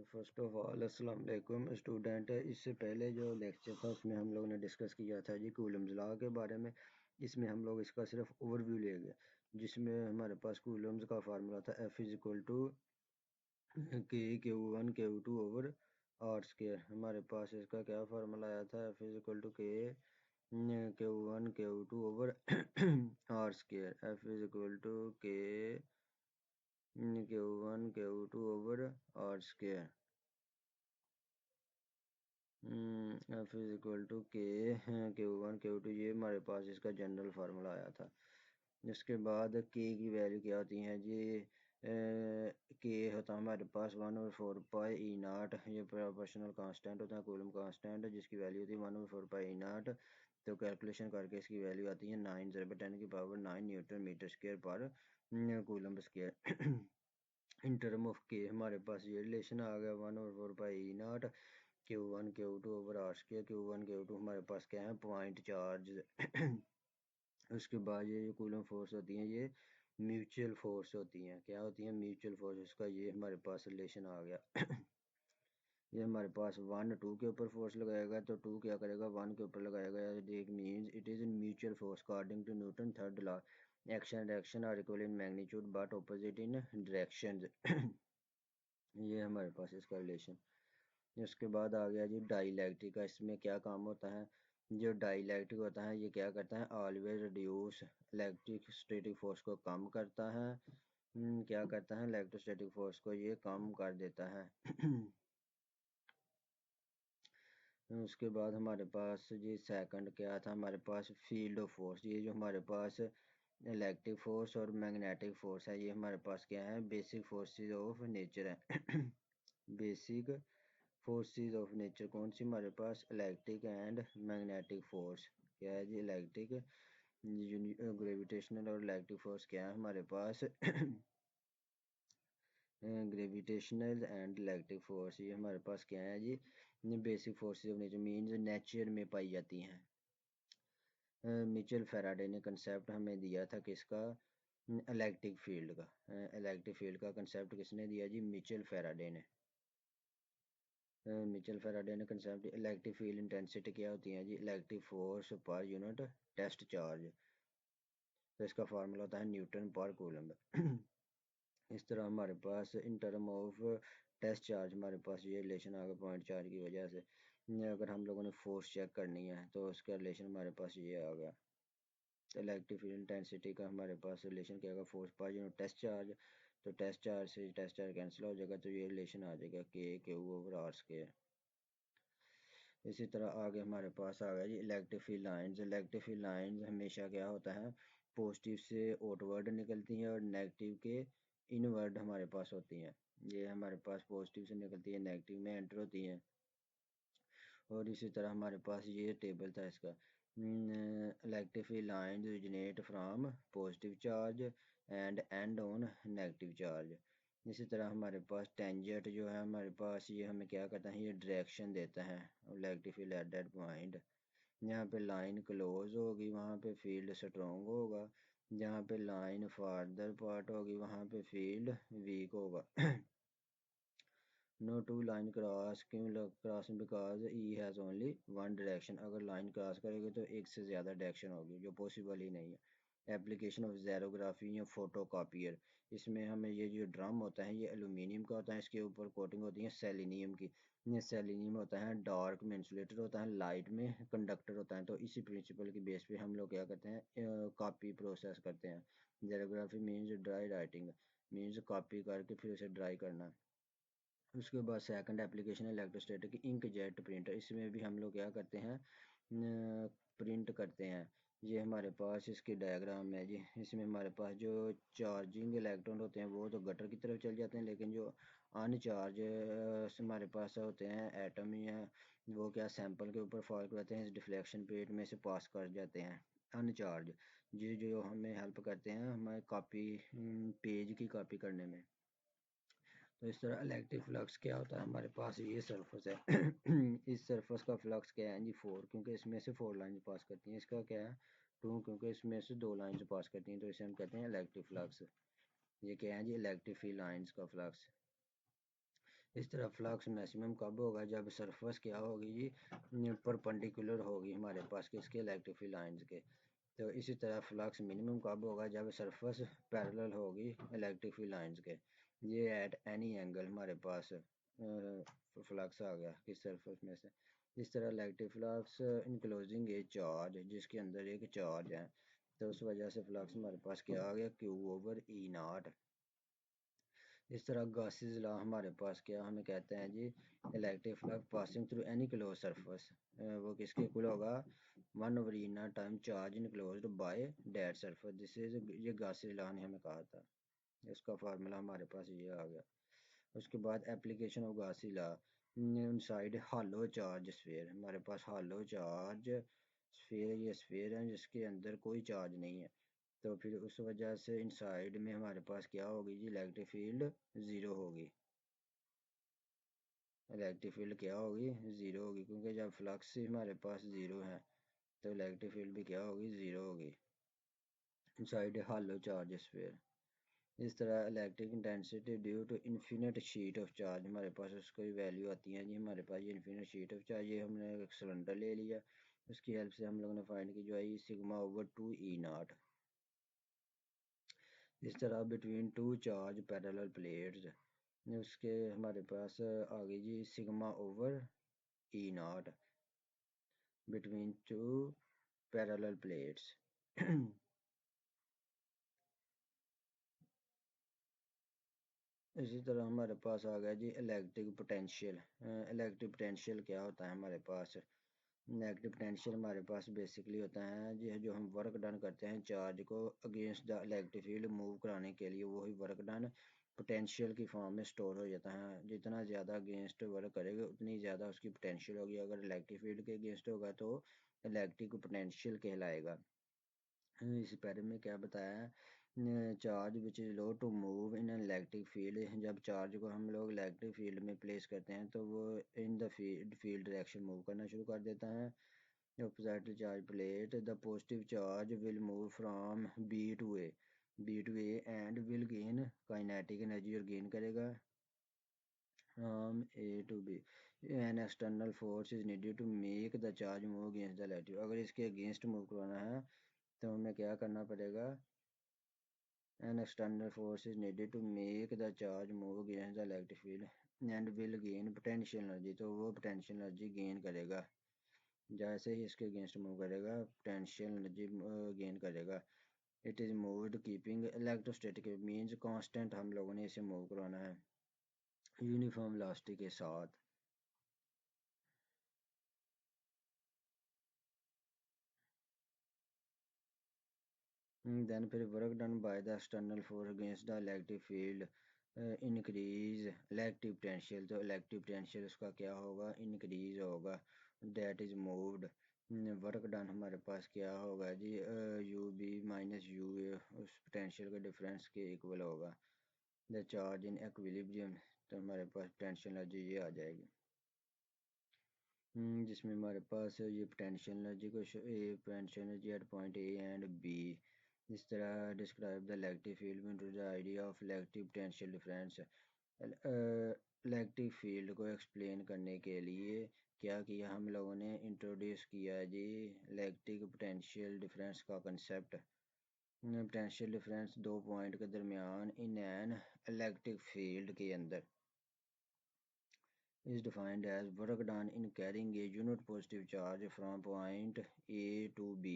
First of all अस्सलाम वालेकुम student. इससे पहले जो लेक्चर था उसमें हम लोग ने डिस्कस किया था जी कूलम्स लॉ के बारे में। इसमें हम लोग इसका सिर्फ ओवरव्यू लेंगे, जिसमें हमारे पास कूलम्स का फार्मूला था F is equal to k Q1 Q2 over R square. हमारे पास इसका क्या फार्मूला आया था, F is equal to k Q1 Q2 over R square. F is equal to k Q1 Q2 over R square. F is equal to k Q1 Q2, ये हमारे पास इसका general formula आया था। इसके बाद के की वैल्यू क्या होती है जी, के होता है हमारे पास 1/4 ई नाट, ये प्रोपोर्शनल कांस्टेंट होता है, कूलम कांस्टेंट, जिसकी वैल्यू होती है 1/4 ई नाट। तो कैलकुलेशन करके इसकी वैल्यू आती है 9 × 10⁻⁹ न्यूटन मीटर स्क्वायर पर coulomb square. In term of k हमारे पास ये रिलेशन आ गया 1/4 e naught Q1 Q2 over R square. Q1 Q2 हमारे पास क्या है, पॉइंट चार्ज। उसके बाद ये कूलम फोर्स होती हैं, ये म्यूचुअल फोर्स होती हैं। क्या होती हैं, म्यूचुअल फोर्स। इसका ये हमारे पास रिलेशन आ गया। ये हमारे पास 1 2 के ऊपर फोर्स लगाएगा तो 2 क्या करेगा, 1 के ऊपर लगाएगा। It means it is in mutual force according to Newton third law. Action and reaction are equal in magnitude but opposite in direction. ये हमारे पास इसका रिलेशन। उसके बाद आ गया जी डाइलेक्ट्रिक का। इसमें क्या काम होता है, जो डाइलेक्ट्रिक होता है ये क्या करता है, ऑलवेज रिड्यूस इलेक्ट्रोस्टैटिक फोर्स को कम करता है। क्या करता है, इलेक्ट्रोस्टैटिक फोर्स को ये कम कर देता है। उसके बाद हमारे पास जी सेकंड क्या था, हमारे पास फील्ड ऑफ फोर्स। ये जो हमारे पास इलेक्ट्रिक फोर्स और मैग्नेटिक फोर्स है, ये हमारे पास क्या है, बेसिक फोर्सेस ऑफ नेचर है। बेसिक फोर्सेस ऑफ नेचर कौन सी हमारे पास, इलेक्ट्रिक एंड मैग्नेटिक फोर्स। क्या है जी, इलेक्ट्रिक ग्रेविटेशनल और इलेक्ट्रिक फोर्स क्या है हमारे पास, ग्रेविटेशनल एंड इलेक्ट्रिक फोर्स। ये हमारे पास क्या है जी, basic forces of nature means nature में पाई जाती हैं। मिचेल फैराडे ने कंसेप्ट हमें दिया था किसका, इलेक्ट्रिक फील्ड का। इलेक्ट्रिक फील्ड का कंसेप्ट किसने दिया जी, मिचेल फैराडे ने। मिचेल फैराडे ने कंसेप्ट। इलेक्ट्रिक फील्ड इंटेंसिटी क्या होती है जी, इलेक्ट्रिक फोर्स पर यूनिट टेस्ट चार्ज। तो इसका फार्मूला होता है न्यूटन पर कूलम। इस तरह हमारे पास in term of test charge हमारे पास ये रिलेशन आ गया पॉइंट चार्ज की वजह से। अगर हम लोगों ने फोर्स चेक करनी है तो उसका रिलेशन हमारे पास ये आ गया। तो इलेक्ट्रिक फील्ड इंटेंसिटी का हमारे पास रिलेशन क्या होगा, फोर्स पर यूनिट टेस्ट चार्ज। तो टेस्ट चार्ज से टेस्ट चार्ज कैंसिल हो जाएगा, तो ये रिलेशन आ जाएगा के Q ओवर आर स्क्वायर। इसी तरह आगे हमारे पास आ गया जी electric field lines. Electric field lines हमेशा क्या होता है, पॉजिटिव से आउटवर्ड निकलती हैं और नेगेटिव के इनवर्ड हमारे पास होती हैं। ये हमारे पास पॉजिटिव से निकलती है, नेगेटिव में एंटर होती हैं। और इसी तरह हमारे पास ये टेबल था इसका, electric field lines originate from positive charge and and on negative charge. इसी तरह हमारे पास टेंजेंट जो है हमारे पास, ये हमें क्या करता है, ये डायरेक्शन देता है electric field at that point. जहाँ पे लाइन क्लोज होगी वहाँ पे फील्ड स्ट्रॉन्ग होगा, जहाँ पे लाइन फार्दर पार्ट होगी वहाँ पे फील्ड वीक होगा। नो टू लाइन क्रॉस, क्यों cross, because E has only one direction. अगर लाइन क्रॉस करेगी तो एक से ज़्यादा डायरेक्शन होगी, जो पॉसिबल ही नहीं है। एप्लीकेशन ऑफ ज़ेरोग्राफी या फोटो कॉपियर। इसमें हमें ये जो ड्रम होता है ये एलुमिनियम का होता है, इसके ऊपर कोटिंग होती है सेलेनियम की। ये सेलेनियम होता है डार्क में इंसुलेटर होता है, लाइट में कंडक्टर होता है। तो इसी प्रिंसिपल की बेस पे हम लोग क्या करते हैं, कॉपी प्रोसेस करते हैं। Xerography means dry writing, means copy करके फिर उसे ड्राई करना। उसके बाद सेकंड एप्लीकेशन है इलेक्ट्रोस्टैटिक इंकजेट प्रिंटर। इसमें भी हम लोग क्या करते हैं, प्रिंट करते हैं। ये हमारे पास इसके डायग्राम है जी। इसमें हमारे पास जो चार्जिंग इलेक्ट्रॉन होते हैं वो तो गटर की तरफ चल जाते हैं, लेकिन जो अनचार्ज हमारे पास होते हैं एटम या वो क्या सैंपल के ऊपर फॉल करते हैं, इस डिफ्लेक्शन पीरियड में से पास कर जाते हैं अनचार्ज। ये जो हमें हेल्प करते हैं हमारे कॉपी, पेज की कॉपी करने में। तो इस तरह इलेक्ट्रिक फ्लक्स क्या होता है हमारे पास, ये सरफेस है। इस सरफेस का फ्लक्स क्या है जी 4, क्योंकि इसमें से 4 लाइन पास करती हैं। इसका क्या है 2, क्योंकि इसमें से 2 लाइन पास करती हैं, तो इसे हम कहते हैं इलेक्ट्रिक फ्लक्स। ये क्या है जी इलेक्ट्रिक फील्ड लाइंस का फ्लक्स। इस तरह फ्लक्स मैक्सिमम कब होगा, जब सरफेस क्या होगी जी, परपेंडिकुलर होगी हमारे पास किसके, इलेक्ट्रिक फील्ड लाइंस के। तो इसी तरह फ्लक्स मिनिमम कब होगा, जब सरफेस पैरेलल होगी इलेक्ट्रिक फील्ड लाइंस के, ये एट एनी एंगल हमारे पास फ्लक्स आ गया किस सरफेस में से। इस तरह इलेक्ट्रिक फ्लक्स इनक्लोजिंग ए चार्ज, जिसके अंदर एक चार्ज है, तो उस वजह से फ्लक्स हमारे पास क्या आ गया, क्यू ओवर ई नॉट। इस तरह गॉसेस लॉ हमारे पास क्या हमें कहते हैं जी, electric flux passing through any close surface, वो किसके इक्वल होगा, 1 over E not time charge enclosed by that surface. This is, ये गॉसेस लॉ ने हमें कहा था, इसका फार्मूला हमारे पास ये आ गया। उसके बाद application of Gauss's law inside hollow charge sphere, हमारे पास हॉलो चार्ज स्फीयर, ये स्फीयर है जिसके अंदर कोई चार्ज नहीं है, तो फिर उस वजह से इनसाइड में हमारे पास क्या होगी जी, इलेक्ट्रिक फील्ड ज़ीरो होगी। इलेक्ट्रिक फील्ड क्या होगी, ज़ीरो होगी, क्योंकि जब फ्लक्स ही हमारे पास ज़ीरो है तो इलेक्ट्रिक फील्ड भी क्या होगी, ज़ीरो होगी इनसाइड हॉलो चार्ज स्फीयर। इस तरह electric intensity due to infinite sheet of charge, हमारे पास उसकी वैल्यू आती है जी, हमारे पास ये इन्फिनिट शीट ऑफ चार्ज, ये हमने एक सिलेंडर ले लिया, उसकी हेल्प से हम लोगों ने फाइंड की जो है सिग्मा ओवर 2 ई नॉट। इस तरह between two charge parallel plates, उसके हमारे पास आ गई जी sigma over E not between two parallel plates. इसी तरह हमारे पास आ गया जी इलेक्ट्रिक पोटेंशियल। इलेक्ट्रिक पोटेंशियल क्या होता है हमारे पास, नेगेटिव पोटेंशियल हमारे पास बेसिकली होता है जी, जो हम वर्क डन करते हैं चार्ज को against the electric field move कराने के लिए, वही वर्क डन पोटेंशियल की फॉर्म में स्टोर हो जाता है। जितना ज़्यादा अगेंस्ट वर्क करेगा उतनी ज़्यादा उसकी पोटेंशियल होगी, अगर इलेक्ट्रिक फील्ड के अगेंस्ट होगा तो इलेक्ट्रिक पोटेंशियल कहलाएगा। इस पैरे में क्या बताया है, charge which is low to move in an electric field, जब चार्ज को हम लोग इलेक्ट्रिक फील्ड में प्लेस करते हैं तो वो in the field direction move करना शुरू कर देता है। Opposite charge plate, the positive charge will move from B to A and will gain kinetic energy, और गेन करेगा from A to B. An external force is needed to make the charge move against the electric, अगर इसके against move करवाना है तो हमें क्या करना पड़ेगा, an external force is needed to make the charge move against the electric field and will gain potential energy, तो वो potential energy gain करेगा, जैसे ही इसके अगेंस्ट मूव करेगा पोटेंशियल एनर्जी गेन करेगा। It is moved keeping electrostatic, means constant हम लोगों ने इसे मूव करवाना है यूनिफॉर्म वेलोसिटी के साथ। then फिर work done by the external force against the electric field increase electric potential, तो इलेक्ट्रिक पोटेंशियल उसका क्या होगा, इंक्रीज होगा, that is moved. Work done हमारे पास क्या होगा जी, you B minus U A, उस पोटेंशियल के डिफरेंस के इक्वल होगा, द चार्ज इन इक्विलिब्रियम, तो हमारे पास पोटेंशियल एनर्जी ये आ जाएगी। जिसमें हमारे पास ये पोटेंशियल एनर्जी को potential energy at point A and B. इस तरह डिस्क्राइब द इलेक्ट्रिक फील्ड में to the idea of electric potential difference, electric field को एक्सप्लेन करने के लिए क्या किया हम लोगों ने, इंट्रोड्यूस किया जी इलेक्ट्रिक पोटेंशियल डिफरेंस का कंसेप्ट। पोटेंशियल डिफरेंस दो पॉइंट के दरमियान इन एन इलेक्ट्रिक फील्ड के अंदर is defined as work done in carrying a unit positive charge from point A to B,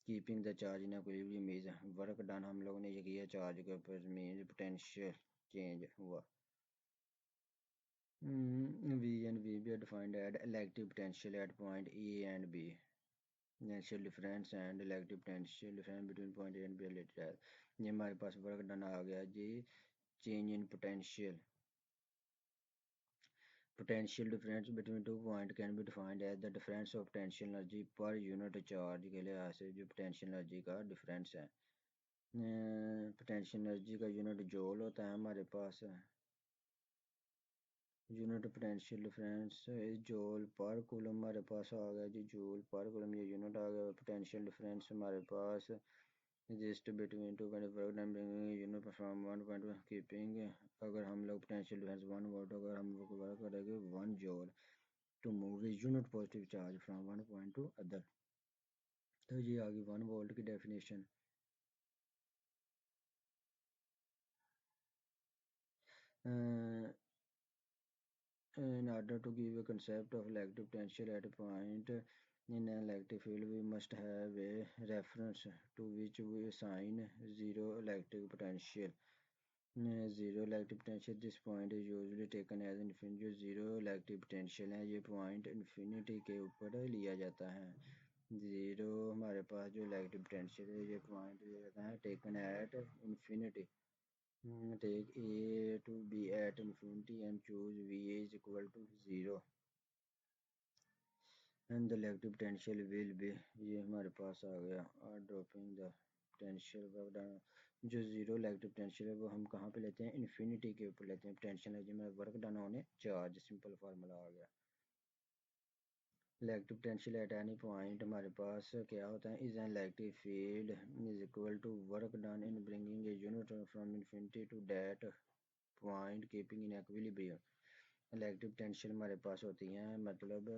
keeping the charge in equilibrium is work done हम लोगों ने ये किया चार्ज के ऊपर, मीन पोटेंशियल चेंज हुआ। V and VB are defined as electric potential at point A and B, potential difference and electric potential difference between point A and B related as, ये हमारे पास वर्क डन आ गया जी, change in potential. Potential difference between 2 points can be defined as the difference of potential energy per unit charge के लिहाज से जो potential energy का difference है। potential energy का unit joule होता है हमारे पास, unit potential difference is joule per coulomb, हमारे पास आ गया जी जूल पर कूलम, ये यूनिट आ गया। पोटेंशियल डिफरेंस हमारे पास just between two unit from one point keeping, अगर हम लोग ऑफ पोटेंशियल डिफरेंस 1 वोल्ट अगर हम वर्क करेंगे 1 joule to move a unit positive charge from one point to other. तो ये आ गई 1 वोल्ट की definition. In order to give a concept of electric potential at a point in an electric field, we must have a reference to which we assign zero electric potential. Zero electric potential, this point is usually taken as infinity. जो zero electric potential है ये point infinity के ऊपर लिया जाता है। zero हमारे पास जो electric potential है ये point लिया जाता है taken at infinity. Take A to be at infinity and choose VA is equal to 0 and the electric potential will be, ये हमारे पास आ गया, और ड्रॉपिंग द पोटेंशियल जो जीरो इलेक्ट्रिक पोटेंशियल है वो हम कहाँ पे लेते हैं, इन्फिनिटी के ऊपर लेते हैं। पोटेंशियल है जिसमें वर्क डन होने चार्ज, सिंपल फार्मूला आ गया। Electric potential at any point हमारे पास क्या होता है, is an electric field is equal to work done in bringing a unit from infinity to that point keeping in equilibrium. Electric potential हमारे पास होती हैं, मतलब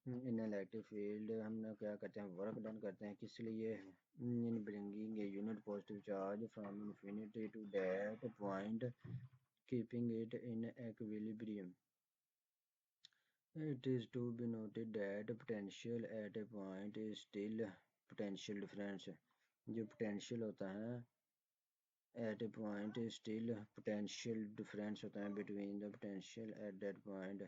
इन इलेक्ट्रिक फील्ड हम क्या करते हैं, वर्क डन करते हैं, किस लिए, in bringing a unit positive charge from infinity to that point keeping it in equilibrium. It is to be noted that potential at a point is still potential difference. जो potential होता है at a point is still potential difference होता है between the potential at that point.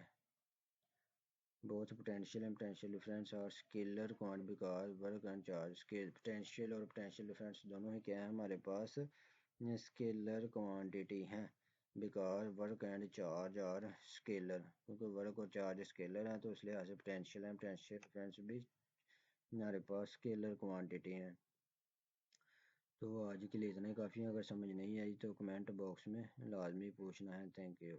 Both potential and potential difference are scalar quantity because work and charge scale. Potential और potential difference दोनों ही क्या है हमारे पास स्केलर क्वांटिटी हैं, because work and charge are scalar, क्योंकि वर्क और charge scalar हैं तो इसलिए ऐसे पोटेंशियल एंड पोटेंशियल डिफरेंस भी हमारे पास स्केलर क्वांटिटी हैं। तो आज के लिए इतना ही काफ़ी है, अगर समझ नहीं आई तो कमेंट बॉक्स में लाजमी पूछना है। Thank you.